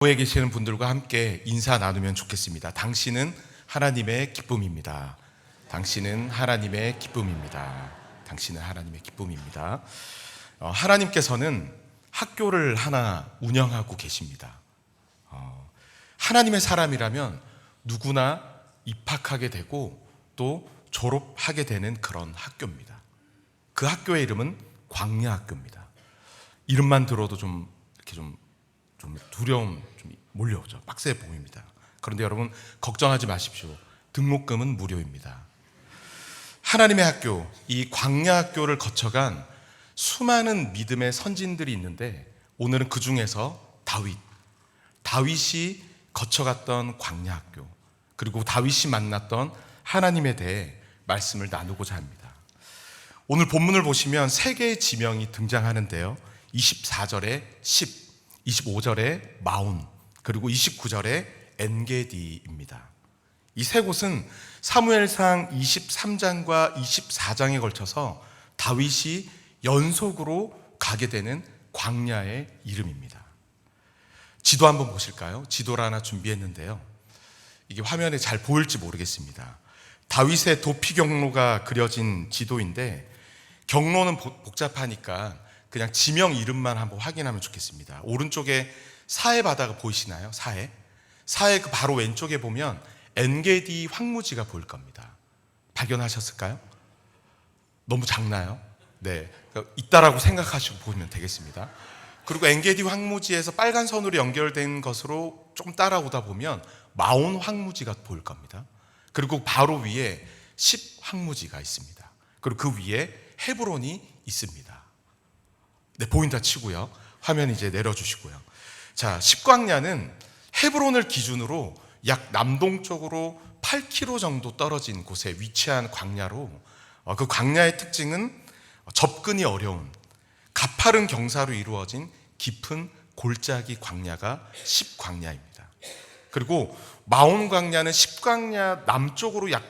교회에 계시는 분들과 함께 인사 나누면 좋겠습니다. 당신은 하나님의 기쁨입니다. 당신은 하나님의 기쁨입니다. 당신은 하나님의 기쁨입니다. 하나님께서는 학교를 하나 운영하고 계십니다. 하나님의 사람이라면 누구나 입학하게 되고 또 졸업하게 되는 그런 학교입니다. 그 학교의 이름은 광야학교입니다. 이름만 들어도 좀 두려움 좀 몰려오죠. 빡세 보입니다. 그런데 여러분 걱정하지 마십시오. 등록금은 무료입니다. 하나님의 학교, 이 광야학교를 거쳐간 수많은 믿음의 선진들이 있는데 오늘은 그 중에서 다윗이 거쳐갔던 광야학교, 그리고 다윗이 만났던 하나님에 대해 말씀을 나누고자 합니다. 오늘 본문을 보시면 세 개의 지명이 등장하는데요. 24절에 10, 25절에 마온, 그리고 29절에 엔게디입니다. 이 세 곳은 사무엘상 23장과 24장에 걸쳐서 다윗이 연속으로 가게 되는 광야의 이름입니다. 지도 한번 보실까요? 지도를 하나 준비했는데요. 이게 화면에 잘 보일지 모르겠습니다. 다윗의 도피 경로가 그려진 지도인데 경로는 복잡하니까 그냥 지명 이름만 한번 확인하면 좋겠습니다. 오른쪽에 사해 바다가 보이시나요? 사해 그 바로 왼쪽에 보면 엔게디 황무지가 보일 겁니다. 발견하셨을까요? 너무 작나요? 네, 있다라고 생각하시고 보면 되겠습니다. 그리고 엔게디 황무지에서 빨간 선으로 연결된 것으로 조금 따라오다 보면 마온 황무지가 보일 겁니다. 그리고 바로 위에 10 황무지가 있습니다. 그리고 그 위에 헤브론이 있습니다. 네, 보인다 치고요. 화면 이제 내려주시고요. 자, 십광야는 헤브론을 기준으로 약 남동쪽으로 8km 정도 떨어진 곳에 위치한 광야로 그 광야의 특징은 접근이 어려운 가파른 경사로 이루어진 깊은 골짜기 광야가 십광야입니다. 그리고 마온 광야는 십광야 남쪽으로 약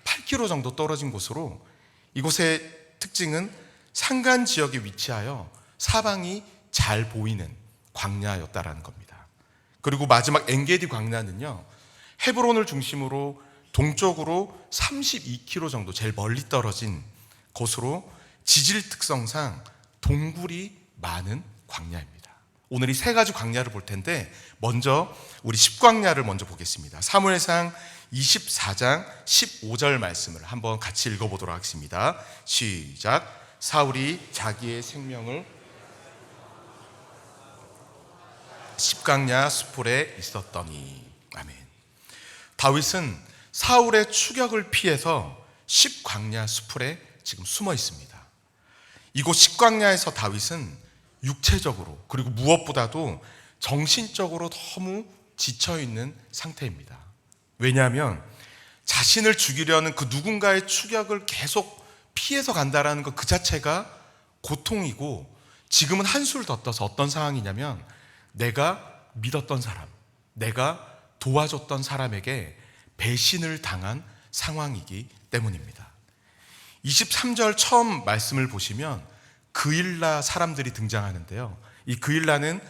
8km 정도 떨어진 곳으로 이곳의 특징은 산간 지역에 위치하여 사방이 잘 보이는 광야였다라는 겁니다. 그리고 마지막 엔게디 광야는요, 헤브론을 중심으로 동쪽으로 32km 정도 제일 멀리 떨어진 곳으로 지질 특성상 동굴이 많은 광야입니다. 오늘 이 세 가지 광야를 볼 텐데 먼저 우리 십광야를 먼저 보겠습니다. 사무엘상 24장 15절 말씀을 한번 같이 읽어보도록 하겠습니다. 시작. 사울이 자기의 생명을 십광야 수풀에 있었더니. 아멘. 다윗은 사울의 추격을 피해서 십광야 수풀에 지금 숨어 있습니다. 이곳 십광야에서 다윗은 육체적으로 그리고 무엇보다도 정신적으로 너무 지쳐있는 상태입니다. 왜냐하면 자신을 죽이려는 그 누군가의 추격을 계속 피해서 간다라는 것 그 자체가 고통이고, 지금은 한술 더 떠서 어떤 상황이냐면 내가 믿었던 사람, 내가 도와줬던 사람에게 배신을 당한 상황이기 때문입니다. 23절 처음 말씀을 보시면 그일라 사람들이 등장하는데요. 이 그일라는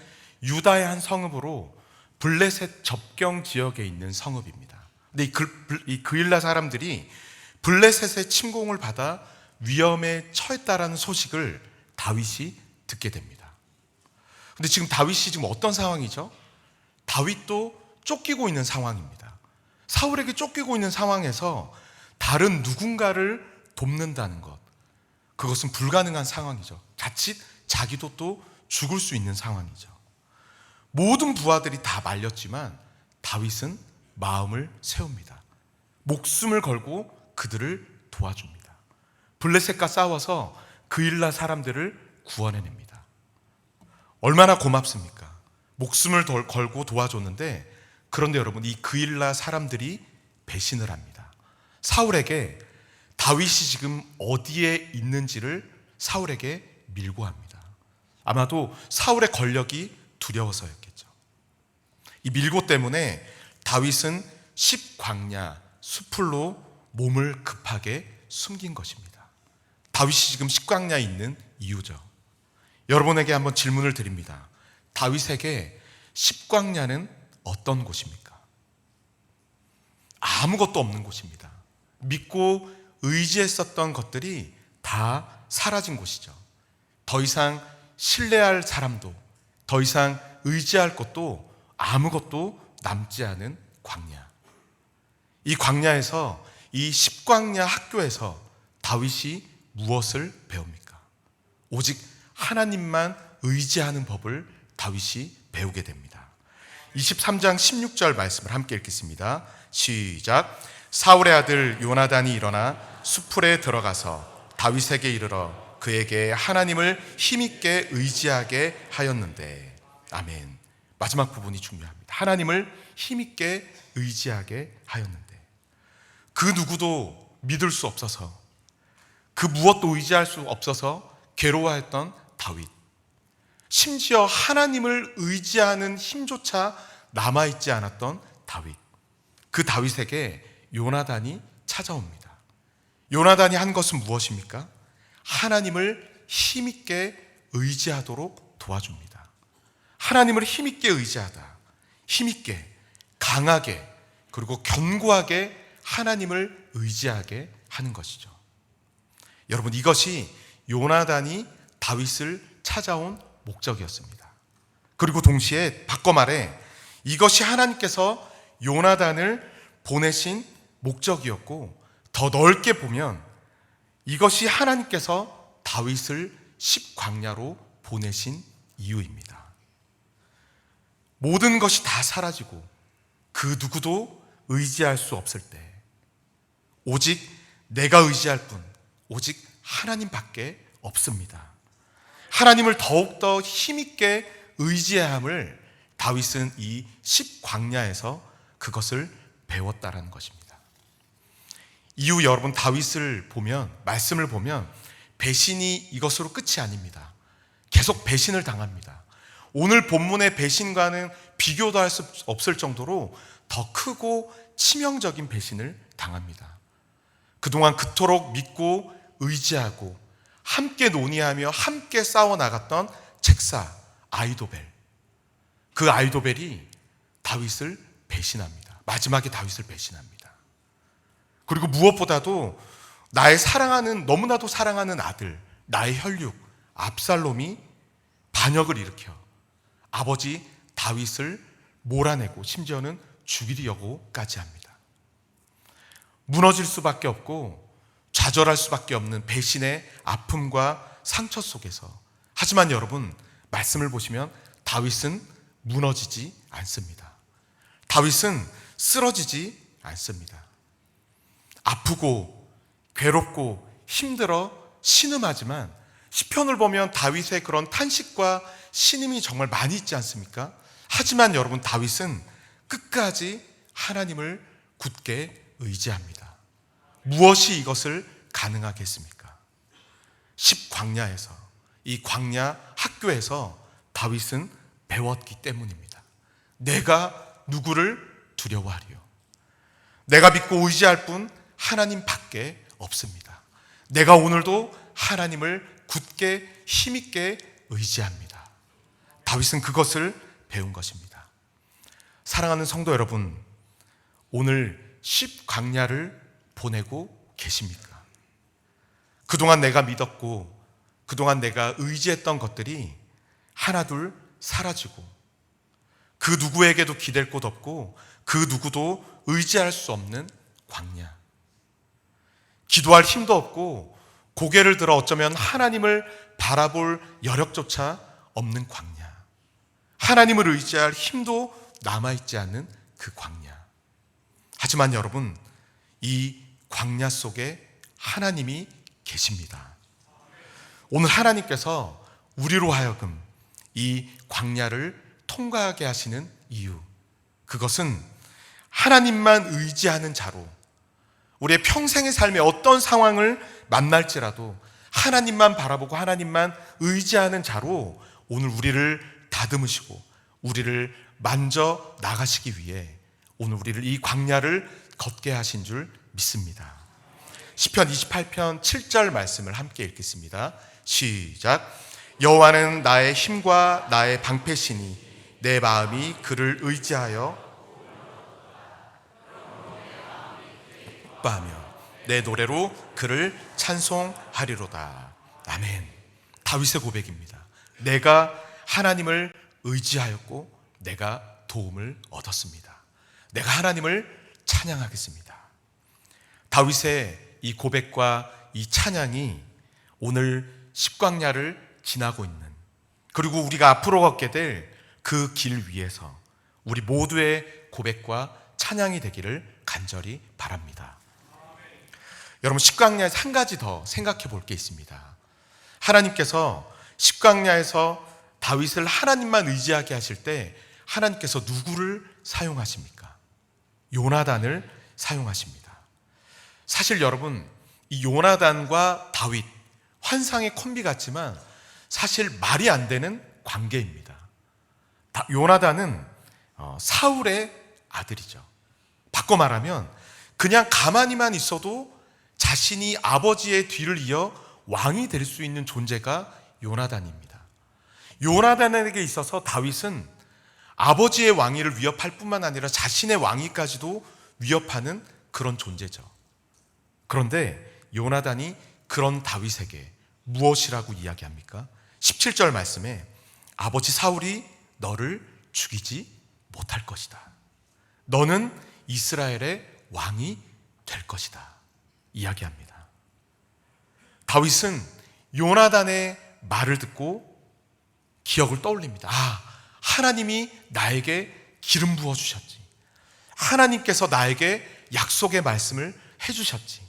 유다의 한 성읍으로 블레셋 접경 지역에 있는 성읍입니다. 근데 이 그일라 사람들이 블레셋의 침공을 받아 위험에 처했다라는 소식을 다윗이 듣게 됩니다. 근데 지금 다윗이 지금 어떤 상황이죠? 다윗도 쫓기고 있는 상황입니다. 사울에게 쫓기고 있는 상황에서 다른 누군가를 돕는다는 것, 그것은 불가능한 상황이죠. 자칫 자기도 또 죽을 수 있는 상황이죠. 모든 부하들이 다 말렸지만 다윗은 마음을 세웁니다. 목숨을 걸고 그들을 도와줍니다. 블레셋과 싸워서 그일라 사람들을 구원해냅니다. 얼마나 고맙습니까? 목숨을 걸고 도와줬는데, 그런데 여러분, 이 그일라 사람들이 배신을 합니다. 사울에게 다윗이 지금 어디에 있는지를 사울에게 밀고 합니다. 아마도 사울의 권력이 두려워서였겠죠. 이 밀고 때문에 다윗은 십광야 수풀로 몸을 급하게 숨긴 것입니다. 다윗이 지금 십광야에 있는 이유죠. 여러분에게 한번 질문을 드립니다. 다윗에게 십광야는 어떤 곳입니까? 아무것도 없는 곳입니다. 믿고 의지했었던 것들이 다 사라진 곳이죠. 더 이상 신뢰할 사람도, 더 이상 의지할 것도 아무것도 남지 않은 광야. 이 광야에서, 이 십광야 학교에서 다윗이 무엇을 배웁니까? 오직 하나님만 의지하는 법을 다윗이 배우게 됩니다. 23장 16절 말씀을 함께 읽겠습니다. 시작. 사울의 아들 요나단이 일어나 수풀에 들어가서 다윗에게 이르러 그에게 하나님을 힘있게 의지하게 하였는데. 아멘. 마지막 부분이 중요합니다. 하나님을 힘있게 의지하게 하였는데, 그 누구도 믿을 수 없어서, 그 무엇도 의지할 수 없어서 괴로워했던 다윗, 심지어 하나님을 의지하는 힘조차 남아있지 않았던 다윗, 그 다윗에게 요나단이 찾아옵니다. 요나단이 한 것은 무엇입니까? 하나님을 힘있게 의지하도록 도와줍니다. 하나님을 힘있게 의지하다, 힘있게, 강하게, 그리고 견고하게 하나님을 의지하게 하는 것이죠. 여러분, 이것이 요나단이 다윗을 찾아온 목적이었습니다. 그리고 동시에 바꿔 말해 이것이 하나님께서 요나단을 보내신 목적이었고, 더 넓게 보면 이것이 하나님께서 다윗을 십광야로 보내신 이유입니다. 모든 것이 다 사라지고 그 누구도 의지할 수 없을 때 오직 내가 의지할 뿐, 오직 하나님밖에 없습니다. 하나님을 더욱더 힘있게 의지해야 함을 다윗은 이 십광야에서 그것을 배웠다라는 것입니다. 이후 여러분, 다윗을 보면, 말씀을 보면 배신이 이것으로 끝이 아닙니다. 계속 배신을 당합니다. 오늘 본문의 배신과는 비교도 할 수 없을 정도로 더 크고 치명적인 배신을 당합니다. 그동안 그토록 믿고 의지하고 함께 논의하며 함께 싸워나갔던 책사 아히도벨, 그 아히도벨이 다윗을 배신합니다. 마지막에 다윗을 배신합니다. 그리고 무엇보다도 나의 사랑하는, 너무나도 사랑하는 아들, 나의 혈육 압살롬이 반역을 일으켜 아버지 다윗을 몰아내고 심지어는 죽이려고까지 합니다. 무너질 수밖에 없고 좌절할 수밖에 없는 배신의 아픔과 상처 속에서, 하지만 여러분, 말씀을 보시면 다윗은 무너지지 않습니다. 다윗은 쓰러지지 않습니다. 아프고 괴롭고 힘들어 신음하지만 시편을 보면 다윗의 그런 탄식과 신음이 정말 많이 있지 않습니까? 하지만 여러분, 다윗은 끝까지 하나님을 굳게 의지합니다. 무엇이 이것을 가능하게 했습니까? 십광야에서, 이 광야 학교에서 다윗은 배웠기 때문입니다. 내가 누구를 두려워하리요? 내가 믿고 의지할 뿐 하나님밖에 없습니다. 내가 오늘도 하나님을 굳게 힘있게 의지합니다. 다윗은 그것을 배운 것입니다. 사랑하는 성도 여러분, 오늘 십광야를 보내고 계십니까? 그동안 내가 믿었고 그동안 내가 의지했던 것들이 하나둘 사라지고 그 누구에게도 기댈 곳 없고 그 누구도 의지할 수 없는 광야, 기도할 힘도 없고 고개를 들어 어쩌면 하나님을 바라볼 여력조차 없는 광야, 하나님을 의지할 힘도 남아있지 않는 그 광야. 하지만 여러분, 이 광야 속에 하나님이 계십니다. 오늘 하나님께서 우리로 하여금 이 광야를 통과하게 하시는 이유, 그것은 하나님만 의지하는 자로, 우리의 평생의 삶에 어떤 상황을 만날지라도 하나님만 바라보고 하나님만 의지하는 자로 오늘 우리를 다듬으시고 우리를 만져 나가시기 위해 오늘 우리를 이 광야를 걷게 하신 줄 믿습니다. 시편 28편 7절 말씀을 함께 읽겠습니다. 시작. 여호와는 나의 힘과 나의 방패시니 내 마음이 그를 의지하여 기뻐하며 내 노래로 그를 찬송하리로다. 아멘. 다윗의 고백입니다. 내가 하나님을 의지하였고 내가 도움을 얻었습니다. 내가 하나님을 찬양하겠습니다. 다윗의 이 고백과 이 찬양이 오늘 십광야를 지나고 있는, 그리고 우리가 앞으로 걷게 될 그 길 위에서 우리 모두의 고백과 찬양이 되기를 간절히 바랍니다. 여러분, 십광야에서 한 가지 더 생각해 볼 게 있습니다. 하나님께서 십광야에서 다윗을 하나님만 의지하게 하실 때 하나님께서 누구를 사용하십니까? 요나단을 사용하십니다. 사실 여러분, 이 요나단과 다윗, 환상의 콤비 같지만 사실 말이 안 되는 관계입니다. 요나단은 사울의 아들이죠. 바꿔 말하면 그냥 가만히만 있어도 자신이 아버지의 뒤를 이어 왕이 될 수 있는 존재가 요나단입니다. 요나단에게 있어서 다윗은 아버지의 왕위를 위협할 뿐만 아니라 자신의 왕위까지도 위협하는 그런 존재죠. 그런데 요나단이 그런 다윗에게 무엇이라고 이야기합니까? 17절 말씀에 아버지 사울이 너를 죽이지 못할 것이다. 너는 이스라엘의 왕이 될 것이다. 이야기합니다. 다윗은 요나단의 말을 듣고 기억을 떠올립니다. 하나님이 나에게 기름 부어주셨지. 하나님께서 나에게 약속의 말씀을 해주셨지.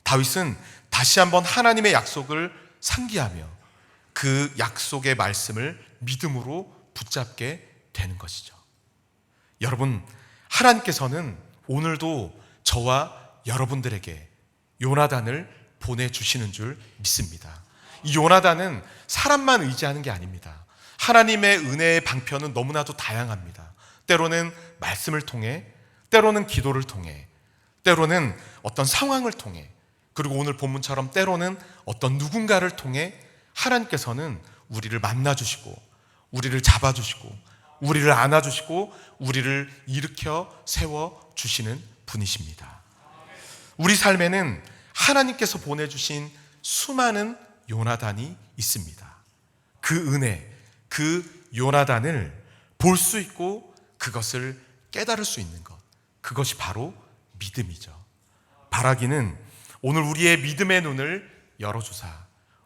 다윗은 다시 한번 하나님의 약속을 상기하며 그 약속의 말씀을 믿음으로 붙잡게 되는 것이죠. 여러분, 하나님께서는 오늘도 저와 여러분들에게 요나단을 보내주시는 줄 믿습니다. 이 요나단은 사람만 의지하는 게 아닙니다. 하나님의 은혜의 방편은 너무나도 다양합니다. 때로는 말씀을 통해, 때로는 기도를 통해, 때로는 어떤 상황을 통해, 그리고 오늘 본문처럼 때로는 어떤 누군가를 통해 하나님께서는 우리를 만나주시고 우리를 잡아주시고 우리를 안아주시고 우리를 일으켜 세워주시는 분이십니다. 우리 삶에는 하나님께서 보내주신 수많은 요나단이 있습니다. 그 은혜, 그 요나단을 볼 수 있고 그것을 깨달을 수 있는 것, 그것이 바로 믿음이죠. 바라기는 오늘 우리의 믿음의 눈을 열어주사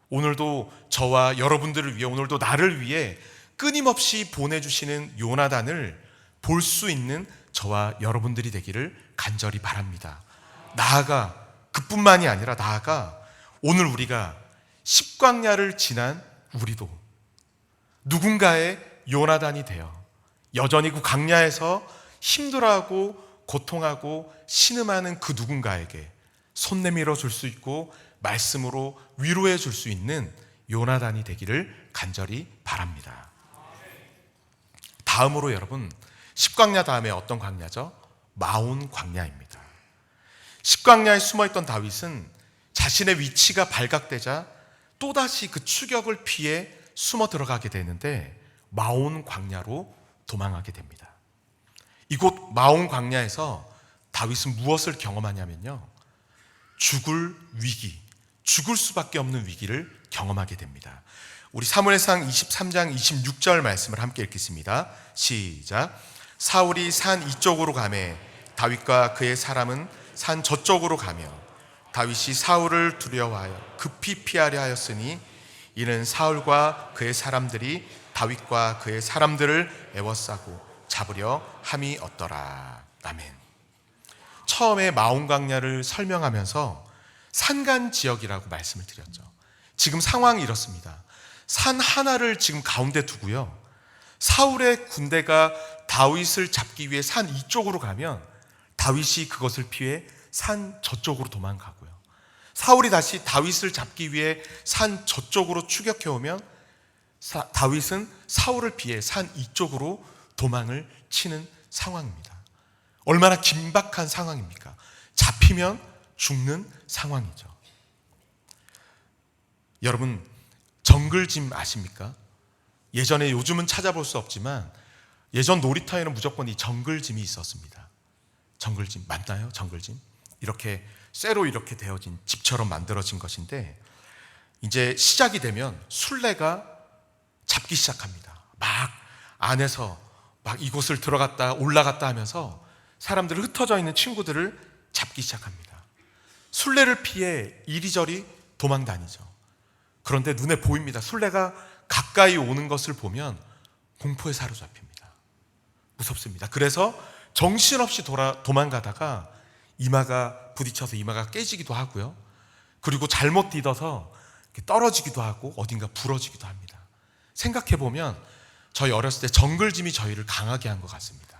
오늘도 저와 여러분들을 위해, 오늘도 나를 위해 끊임없이 보내주시는 요나단을 볼 수 있는 저와 여러분들이 되기를 간절히 바랍니다. 나아가 그뿐만이 아니라 나아가 오늘 우리가 십광야를 지난 우리도 누군가의 요나단이 되어 여전히 그 광야에서 힘들어하고 고통하고 신음하는 그 누군가에게 손 내밀어 줄 수 있고 말씀으로 위로해 줄 수 있는 요나단이 되기를 간절히 바랍니다. 다음으로 여러분, 십광야 다음에 어떤 광야죠? 마온 광야입니다. 십광야에 숨어있던 다윗은 자신의 위치가 발각되자 또다시 그 추격을 피해 숨어 들어가게 되는데 마온 광야로 도망하게 됩니다. 이곳 마온 광야에서 다윗은 무엇을 경험하냐면요, 죽을 위기, 죽을 수밖에 없는 위기를 경험하게 됩니다. 우리 사무엘상 23장 26절 말씀을 함께 읽겠습니다. 시작. 사울이 산 이쪽으로 가매 다윗과 그의 사람은 산 저쪽으로 가며 다윗이 사울을 두려워하여 급히 피하려 하였으니 이는 사울과 그의 사람들이 다윗과 그의 사람들을 에워싸고 잡으려 함이 없더라. 아멘. 처음에 마온 광야를 설명하면서 산간 지역이라고 말씀을 드렸죠. 지금 상황이 이렇습니다. 산 하나를 지금 가운데 두고요, 사울의 군대가 다윗을 잡기 위해 산 이쪽으로 가면 다윗이 그것을 피해 산 저쪽으로 도망가고요, 사울이 다시 다윗을 잡기 위해 산 저쪽으로 추격해 오면 다윗은 사울을 피해 산 이쪽으로 도망을 치는 상황입니다. 얼마나 긴박한 상황입니까? 잡히면 죽는 상황이죠. 여러분, 정글짐 아십니까? 예전에, 요즘은 찾아볼 수 없지만 예전 놀이터에는 무조건 이 정글짐이 있었습니다. 정글짐 맞나요? 정글짐? 이렇게 쇠로 이렇게 되어진 집처럼 만들어진 것인데, 이제 시작이 되면 술래가 잡기 시작합니다. 막 안에서 막 이곳을 들어갔다 올라갔다 하면서 사람들 흩어져 있는 친구들을 잡기 시작합니다. 술래를 피해 이리저리 도망 다니죠. 그런데 눈에 보입니다. 술래가 가까이 오는 것을 보면 공포에 사로잡힙니다. 무섭습니다. 그래서 정신없이 도망가다가 이마가 부딪혀서 이마가 깨지기도 하고요. 그리고 잘못 디뎌서 떨어지기도 하고 어딘가 부러지기도 합니다. 생각해보면 저희 어렸을 때 정글짐이 저희를 강하게 한 것 같습니다.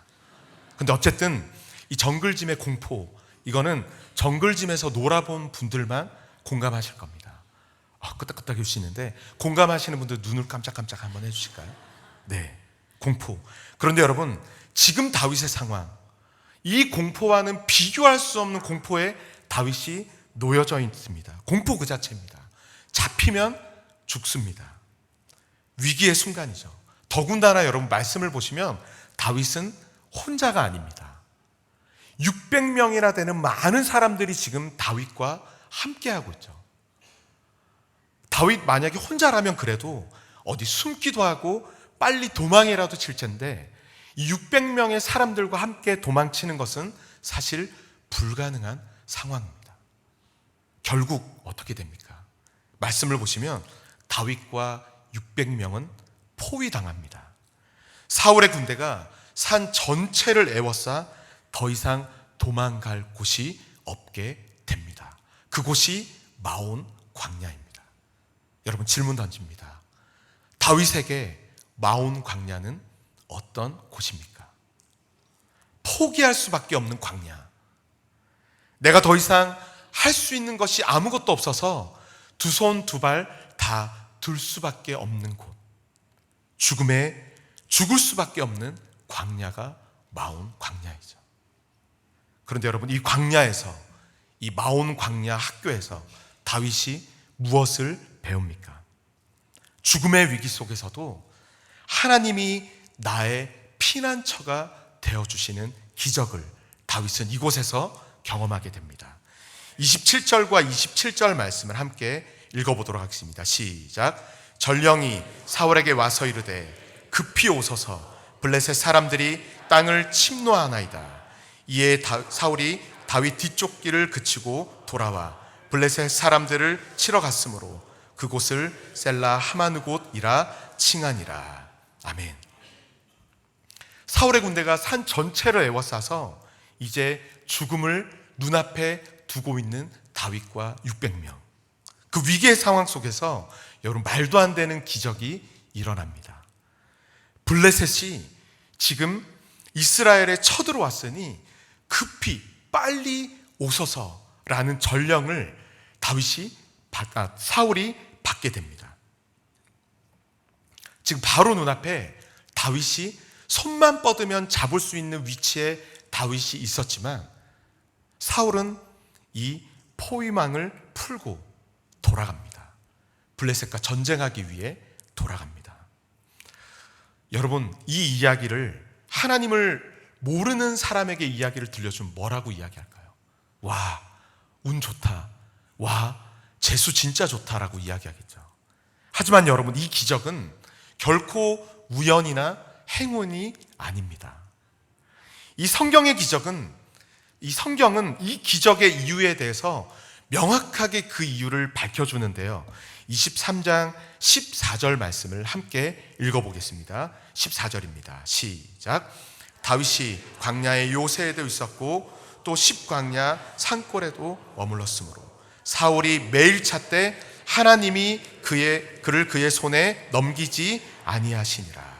근데 어쨌든 이 정글짐의 공포, 이거는 정글짐에서 놀아본 분들만 공감하실 겁니다. 끄덕끄덕 해주시는데, 공감하시는 분들 눈을 깜짝깜짝 한번 해주실까요? 네, 공포. 그런데 여러분, 지금 다윗의 상황, 이 공포와는 비교할 수 없는 공포에 다윗이 놓여져 있습니다. 공포 그 자체입니다. 잡히면 죽습니다. 위기의 순간이죠. 더군다나 여러분 말씀을 보시면 다윗은 혼자가 아닙니다. 600명이나 되는 많은 사람들이 지금 다윗과 함께하고 있죠. 다윗 만약에 혼자라면 그래도 어디 숨기도 하고 빨리 도망이라도 칠 텐데, 이 600명의 사람들과 함께 도망치는 것은 사실 불가능한 상황입니다. 결국 어떻게 됩니까? 말씀을 보시면 다윗과 600명은 포위당합니다. 사울의 군대가 산 전체를 에워싸 더 이상 도망갈 곳이 없게 됩니다. 그곳이 마온 광야입니다. 여러분, 질문 던집니다. 다윗에게 마온 광야는 어떤 곳입니까? 포기할 수밖에 없는 광야. 내가 더 이상 할 수 있는 것이 아무것도 없어서 두 손 두 발 다 들 수밖에 없는 곳. 죽을 수밖에 없는 광야가 마온 광야이죠. 그런데 여러분, 이 광야에서, 이 마온 광야 학교에서 다윗이 무엇을 배웁니까? 죽음의 위기 속에서도 하나님이 나의 피난처가 되어주시는 기적을 다윗은 이곳에서 경험하게 됩니다. 27절과 27절 말씀을 함께 읽어보도록 하겠습니다. 시작. 전령이 사울에게 와서 이르되 급히 오소서, 블레셋 사람들이 땅을 침노하나이다. 이에 사울이 다윗 뒤쪽 길을 그치고 돌아와 블레셋 사람들을 치러 갔으므로 그곳을 셀라 하마누곳이라 칭하니라. 아멘. 사울의 군대가 산 전체를 에워싸서 이제 죽음을 눈앞에 두고 있는 다윗과 600명. 그 위기의 상황 속에서 여러분, 말도 안 되는 기적이 일어납니다. 블레셋이 지금 이스라엘에 쳐들어왔으니 급히 빨리 오소서라는 전령을 사울이 받게 됩니다. 지금 바로 눈앞에 다윗이 손만 뻗으면 잡을 수 있는 위치에 다윗이 있었지만, 사울은 이 포위망을 풀고 돌아갑니다. 블레셋과 전쟁하기 위해 돌아갑니다. 여러분, 이 이야기를 하나님을 모르는 사람에게 이야기를 들려주면 뭐라고 이야기할까요? 와, 운 좋다. 와, 재수 진짜 좋다라고 이야기하겠죠. 하지만 여러분, 이 기적은 결코 우연이나 행운이 아닙니다. 이 성경은 이 기적의 이유에 대해서 명확하게 그 이유를 밝혀주는데요. 23장 14절 말씀을 함께 읽어보겠습니다. 14절입니다. 시작. 다윗이 광야의 요새에도 있었고 또 십광야 산골에도 머물렀으므로 사울이 매일 찾되 하나님이 그를 그의 손에 넘기지 아니하시니라.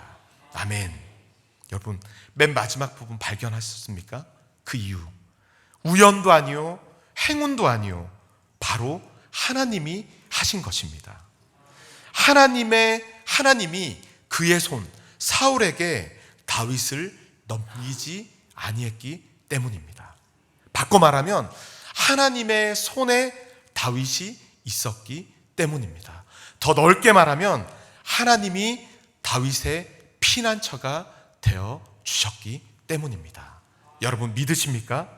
아멘. 여러분, 맨 마지막 부분 발견하셨습니까? 그 이유. 우연도 아니요, 행운도 아니요, 바로 하나님이 하신 것입니다. 하나님이 그의 손, 사울에게 다윗을 넘기지 아니했기 때문입니다. 바꿔 말하면 하나님의 손에 다윗이 있었기 때문입니다. 더 넓게 말하면 하나님이 다윗의 피난처가 되어 주셨기 때문입니다. 여러분 믿으십니까?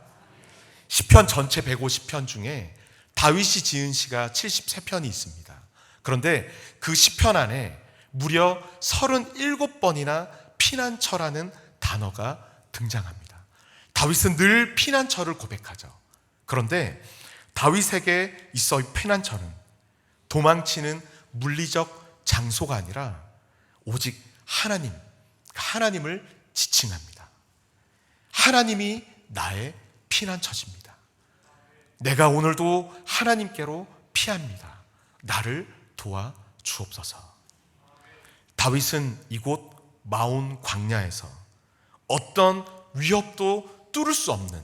시편 전체 150편 중에 다윗이 지은 시가 73편이 있습니다. 그런데 그 시편 안에 무려 37번이나 피난처라는 단어가 등장합니다. 다윗은 늘 피난처를 고백하죠. 그런데 다윗에게 있어 피난처는 도망치는 물리적 장소가 아니라 오직 하나님을 지칭합니다. 하나님이 나의 피난처십니다. 내가 오늘도 하나님께로 피합니다. 나를 도와 주옵소서. 다윗은 이곳 마온 광야에서 어떤 위협도 뚫을 수 없는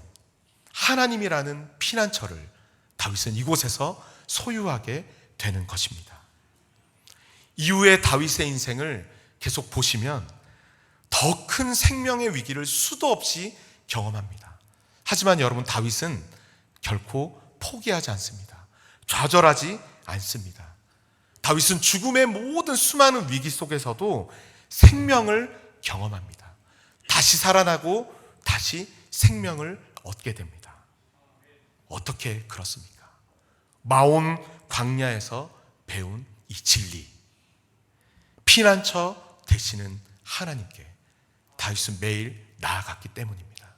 하나님이라는 피난처를 다윗은 이곳에서 소유하게 되는 것입니다. 이후에 다윗의 인생을 계속 보시면 더 큰 생명의 위기를 수도 없이 경험합니다. 하지만 여러분, 다윗은 결코 포기하지 않습니다. 좌절하지 않습니다. 다윗은 죽음의 모든 수많은 위기 속에서도 생명을 경험합니다. 다시 살아나고 다시 생명을 얻게 됩니다. 어떻게 그렇습니까? 마온 광야에서 배운 이 진리, 피난처 되시는 하나님께 다윗은 매일 나아갔기 때문입니다.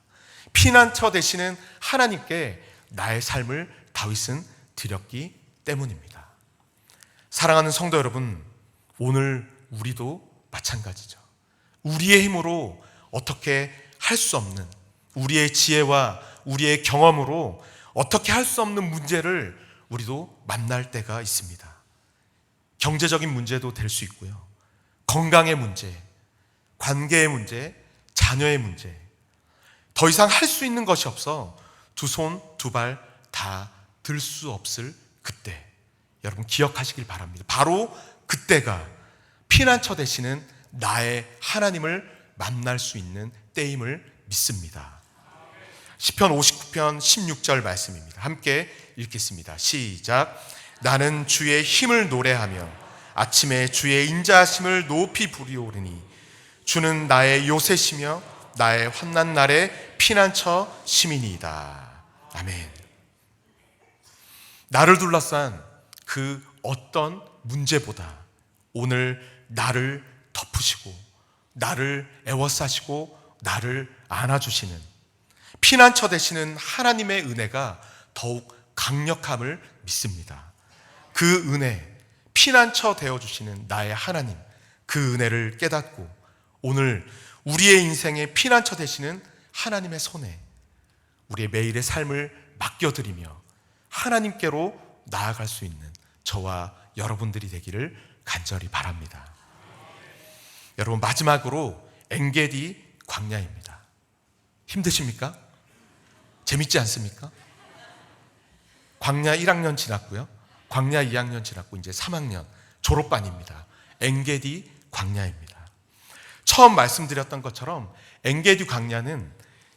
피난처 되시는 하나님께 나의 삶을 다윗은 드렸기 때문입니다. 사랑하는 성도 여러분, 오늘 우리도 마찬가지죠. 우리의 힘으로 어떻게 할 수 없는, 우리의 지혜와 우리의 경험으로 어떻게 할 수 없는 문제를 우리도 만날 때가 있습니다. 경제적인 문제도 될 수 있고요. 건강의 문제, 관계의 문제, 자녀의 문제. 더 이상 할 수 있는 것이 없어 두 손, 두 발 다 들 수 없을 그때, 여러분 기억하시길 바랍니다. 바로 그때가 피난처 되시는 나의 하나님을 만날 수 있는 때임을 믿습니다. 시편 59편 16절 말씀입니다. 함께 읽겠습니다. 시작. 나는 주의 힘을 노래하며 아침에 주의 인자하심을 높이 부리오르니 주는 나의 요새시며 나의 환난 날의 피난처 시민이다. 아멘. 나를 둘러싼 그 어떤 문제보다 오늘 나를 덮으시고 나를 애워싸시고 나를 안아주시는 피난처 되시는 하나님의 은혜가 더욱 강력함을 믿습니다. 그 은혜, 피난처 되어주시는 나의 하나님, 그 은혜를 깨닫고 오늘 우리의 인생의 피난처 되시는 하나님의 손에 우리의 매일의 삶을 맡겨드리며 하나님께로 나아갈 수 있는 저와 여러분들이 되기를 간절히 바랍니다. 여러분, 마지막으로 엔게디 광야입니다. 힘드십니까? 재밌지 않습니까? 광야 1학년 지났고요. 광야 2학년 지났고 이제 3학년 졸업반입니다. 엔게디 광야입니다. 처음 말씀드렸던 것처럼 엔게디 광야는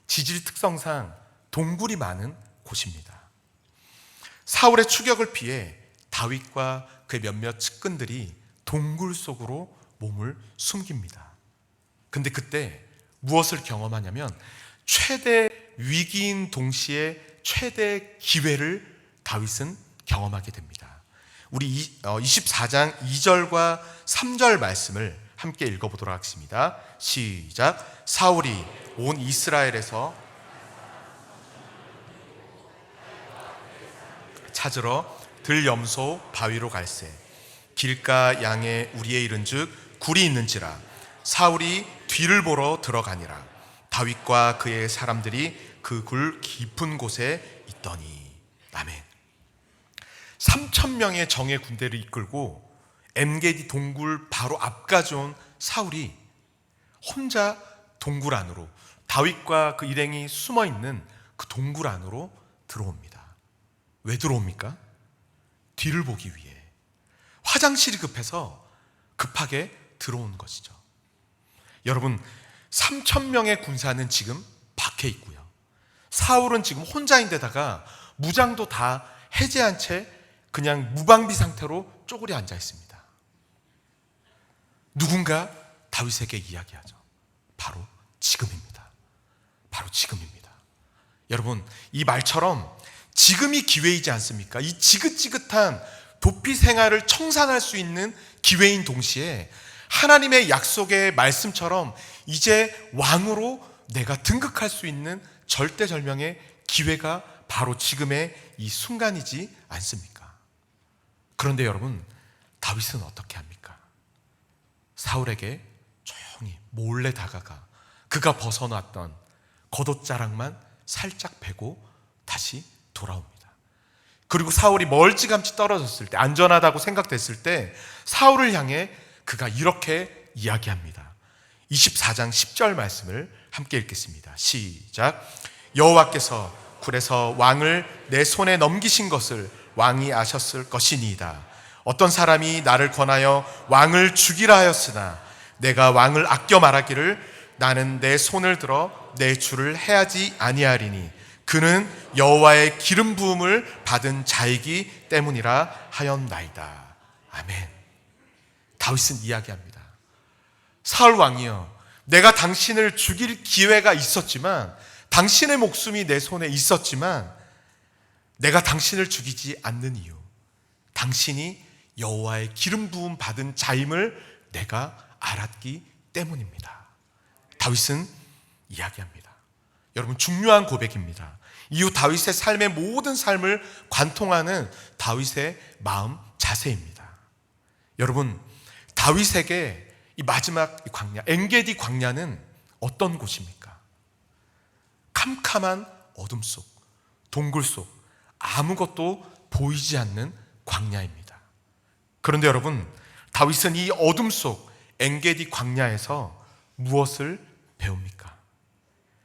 지질 특성상 동굴이 많은 곳입니다. 사울의 추격을 피해 다윗과 그의 몇몇 측근들이 동굴 속으로 몸을 숨깁니다. 근데 그때 무엇을 경험하냐면 최대 위기인 동시에 최대 기회를 다윗은 경험하게 됩니다. 우리 24장 2절과 3절 말씀을 함께 읽어보도록 하겠습니다. 시작. 사울이 온 이스라엘에서 찾으러 들염소 바위로 갈새 길가 양에 우리의 이른즉 굴이 있는지라 사울이 뒤를 보러 들어가니라 다윗과 그의 사람들이 그 굴 깊은 곳에 있더니. 아멘. 3,000명의 정예 군대를 이끌고 엔게디 동굴 바로 앞까지 온 사울이 혼자 동굴 안으로, 다윗과 그 일행이 숨어있는 그 동굴 안으로 들어옵니다. 왜 들어옵니까? 뒤를 보기 위해. 화장실이 급해서 급하게 들어온 것이죠. 여러분, 3,000명의 군사는 지금 밖에 있고요. 사울은 지금 혼자인데다가 무장도 다 해제한 채 그냥 무방비 상태로 쪼그려 앉아 있습니다. 누군가 다윗에게 이야기하죠. 바로 지금입니다. 바로 지금입니다. 여러분, 이 말처럼 지금이 기회이지 않습니까? 이 지긋지긋한 도피 생활을 청산할 수 있는 기회인 동시에 하나님의 약속의 말씀처럼 이제 왕으로 내가 등극할 수 있는 절대절명의 기회가 바로 지금의 이 순간이지 않습니까? 그런데 여러분, 다윗은 어떻게 합니까? 사울에게 조용히 몰래 다가가 그가 벗어놨던 겉옷자락만 살짝 베고 다시 돌아옵니다. 그리고 사울이 멀찌감치 떨어졌을 때, 안전하다고 생각됐을 때 사울을 향해 그가 이렇게 이야기합니다. 24장 10절 말씀을 함께 읽겠습니다. 시작. 여호와께서 굴에서 왕을 내 손에 넘기신 것을 왕이 아셨을 것이니이다. 어떤 사람이 나를 권하여 왕을 죽이라 하였으나 내가 왕을 아껴 말하기를 나는 내 손을 들어 내 주를 해하지 아니하리니 그는 여호와의 기름 부음을 받은 자이기 때문이라 하였나이다. 아멘. 다윗은 이야기합니다. 사울 왕이여, 내가 당신을 죽일 기회가 있었지만, 당신의 목숨이 내 손에 있었지만 내가 당신을 죽이지 않는 이유, 당신이 여호와의 기름 부음 받은 자임을 내가 알았기 때문입니다. 다윗은 이야기합니다. 여러분, 중요한 고백입니다. 이후 다윗의 삶의 모든 삶을 관통하는 다윗의 마음 자세입니다. 여러분, 다윗에게 이 마지막 광야, 엔게디 광야는 어떤 곳입니까? 캄캄한 어둠 속, 동굴 속, 아무것도 보이지 않는 광야입니다. 그런데 여러분, 다윗은 이 어둠 속 엔게디 광야에서 무엇을 배웁니까?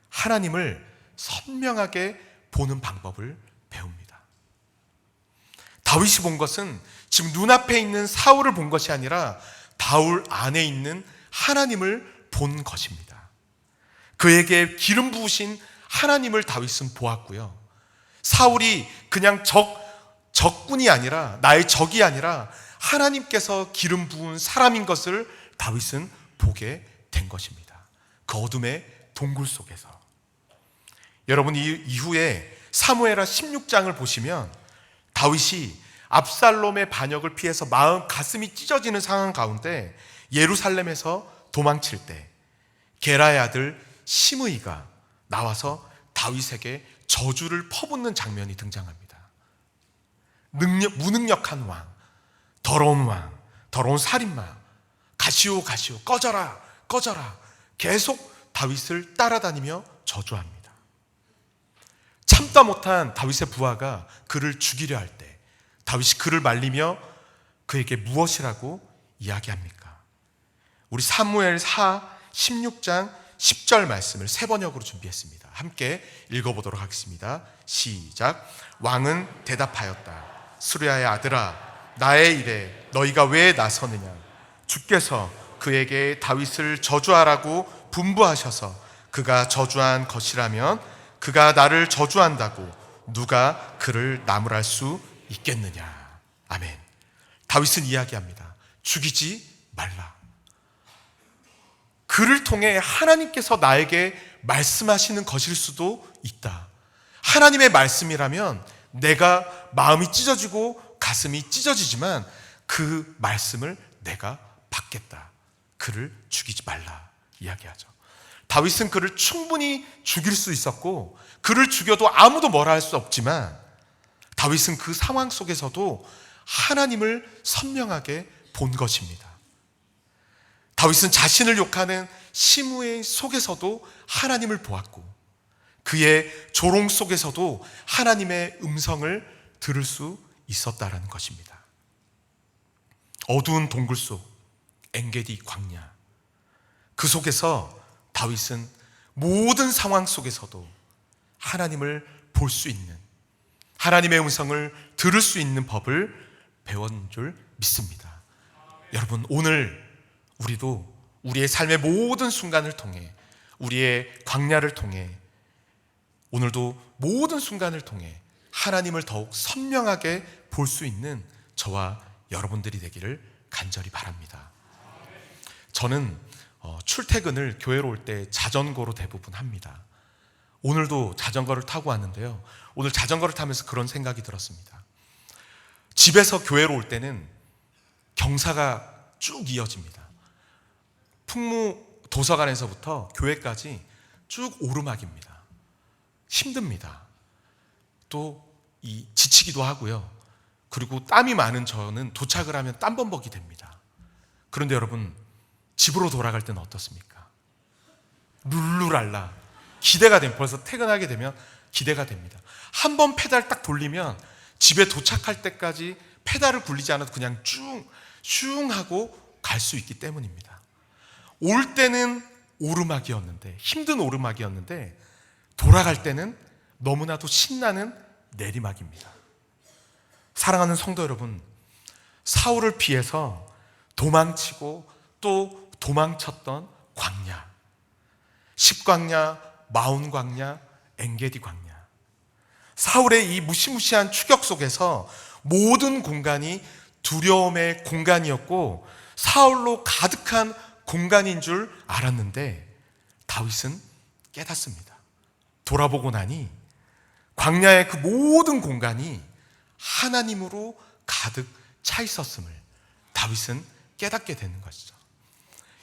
하나님을 선명하게 보는 방법을 배웁니다. 다윗이 본 것은 지금 눈앞에 있는 사울을 본 것이 아니라 다울 안에 있는 하나님을 본 것입니다. 그에게 기름 부으신 하나님을 다윗은 보았고요. 사울이 그냥 적군이 아니라, 나의 적이 아니라 하나님께서 기름 부은 사람인 것을 다윗은 보게 된 것입니다. 그 어둠의 동굴 속에서. 여러분, 이 이후에 사무엘하 16장을 보시면 다윗이 압살롬의 반역을 피해서 가슴이 찢어지는 상황 가운데 예루살렘에서 도망칠 때 게라의 아들 시므이가 나와서 다윗에게 저주를 퍼붓는 장면이 등장합니다. 무능력한 왕, 더러운 살인마, 가시오 꺼져라 계속 다윗을 따라다니며 저주합니다. 참다 못한 다윗의 부하가 그를 죽이려 할 때 다윗이 그를 말리며 그에게 무엇이라고 이야기합니까? 우리 사무엘하 16장 10절 말씀을 세 번역으로 준비했습니다. 함께 읽어보도록 하겠습니다. 시작. 왕은 대답하였다. 스루야의 아들아, 나의 일에 너희가 왜 나서느냐? 주께서 그에게 다윗을 저주하라고 분부하셔서 그가 저주한 것이라면 그가 나를 저주한다고 누가 그를 나무랄 수 있겠느냐? 아멘. 다윗은 이야기합니다. 죽이지 말라. 그를 통해 하나님께서 나에게 말씀하시는 것일 수도 있다. 하나님의 말씀이라면 내가 마음이 찢어지고 가슴이 찢어지지만 그 말씀을 내가 받겠다. 그를 죽이지 말라 이야기하죠. 다윗은 그를 충분히 죽일 수 있었고 그를 죽여도 아무도 뭐라 할 수 없지만 다윗은 그 상황 속에서도 하나님을 선명하게 본 것입니다. 다윗은 자신을 욕하는 시므의 속에서도 하나님을 보았고 그의 조롱 속에서도 하나님의 음성을 들을 수 있었다라는 것입니다. 어두운 동굴 속 엔게디 광야, 그 속에서 다윗은 모든 상황 속에서도 하나님을 볼 수 있는, 하나님의 음성을 들을 수 있는 법을 배운 줄 믿습니다. 여러분, 오늘 우리도 우리의 삶의 모든 순간을 통해, 우리의 광야를 통해, 오늘도 모든 순간을 통해 하나님을 더욱 선명하게 볼 수 있는 저와 여러분들이 되기를 간절히 바랍니다. 저는 출퇴근을 교회로 올 때 자전거로 대부분 합니다. 오늘도 자전거를 타고 왔는데요. 오늘 자전거를 타면서 그런 생각이 들었습니다. 집에서 교회로 올 때는 경사가 쭉 이어집니다. 풍무 도서관에서부터 교회까지 쭉 오르막입니다. 힘듭니다. 또 지치기도 하고요. 그리고 땀이 많은 저는 도착을 하면 땀범벅이 됩니다. 그런데 여러분, 집으로 돌아갈 때는 어떻습니까? 룰루랄라 기대가 됩니다. 벌써 퇴근하게 되면 기대가 됩니다. 한 번 페달 딱 돌리면 집에 도착할 때까지 페달을 굴리지 않아도 그냥 슝 하고 갈 수 있기 때문입니다. 올 때는 오르막이었는데, 힘든 오르막이었는데, 돌아갈 때는 너무나도 신나는 내리막입니다. 사랑하는 성도 여러분, 사울을 피해서 도망치고 또 도망쳤던 광야, 십광야, 마온광야, 엔게디 광야. 사울의 이 무시무시한 추격 속에서 모든 공간이 두려움의 공간이었고 사울로 가득한 공간인 줄 알았는데 다윗은 깨닫습니다. 돌아보고 나니 광야의 그 모든 공간이 하나님으로 가득 차 있었음을 다윗은 깨닫게 되는 것이죠.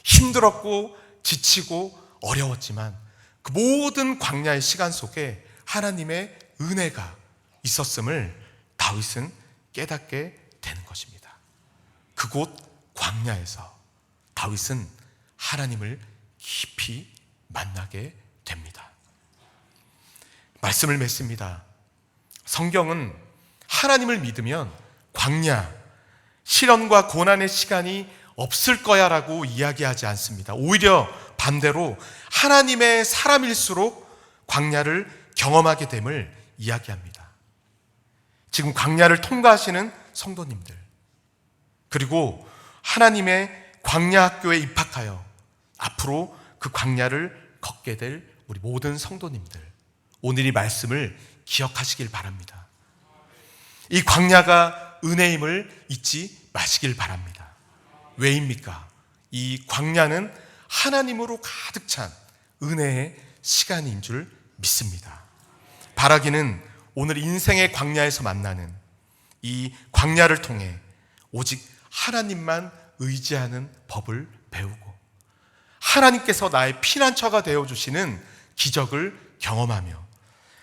힘들었고 지치고 어려웠지만 그 모든 광야의 시간 속에 하나님의 은혜가 있었음을 다윗은 깨닫게 되는 것입니다. 그곳 광야에서 다윗은 하나님을 깊이 만나게 됩니다. 말씀을 맺습니다. 성경은 하나님을 믿으면 광야, 시련과 고난의 시간이 없을 거야 라고 이야기하지 않습니다. 오히려 반대로 하나님의 사람일수록 광야를 경험하게 됨을 이야기합니다. 지금 광야를 통과하시는 성도님들, 그리고 하나님의 광야 학교에 입학하여 앞으로 그 광야를 걷게 될 우리 모든 성도님들, 오늘 이 말씀을 기억하시길 바랍니다. 이 광야가 은혜임을 잊지 마시길 바랍니다. 왜입니까? 이 광야는 하나님으로 가득 찬 은혜의 시간인 줄 믿습니다. 바라기는 오늘 인생의 광야에서 만나는 이 광야를 통해 오직 하나님만 의지하는 법을 배우고 하나님께서 나의 피난처가 되어주시는 기적을 경험하며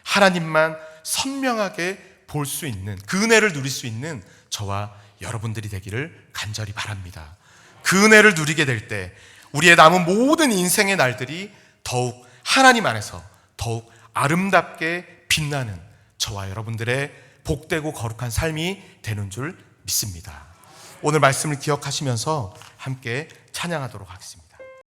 하나님만 선명하게 볼 수 있는 그 은혜를 누릴 수 있는 저와 여러분들이 되기를 간절히 바랍니다. 그 은혜를 누리게 될 때 우리의 남은 모든 인생의 날들이 더욱 하나님 안에서 더욱 아름답게 빛나는 저와 여러분들의 복되고 거룩한 삶이 되는 줄 믿습니다. 오늘 말씀을 기억하시면서 함께 찬양하도록 하겠습니다.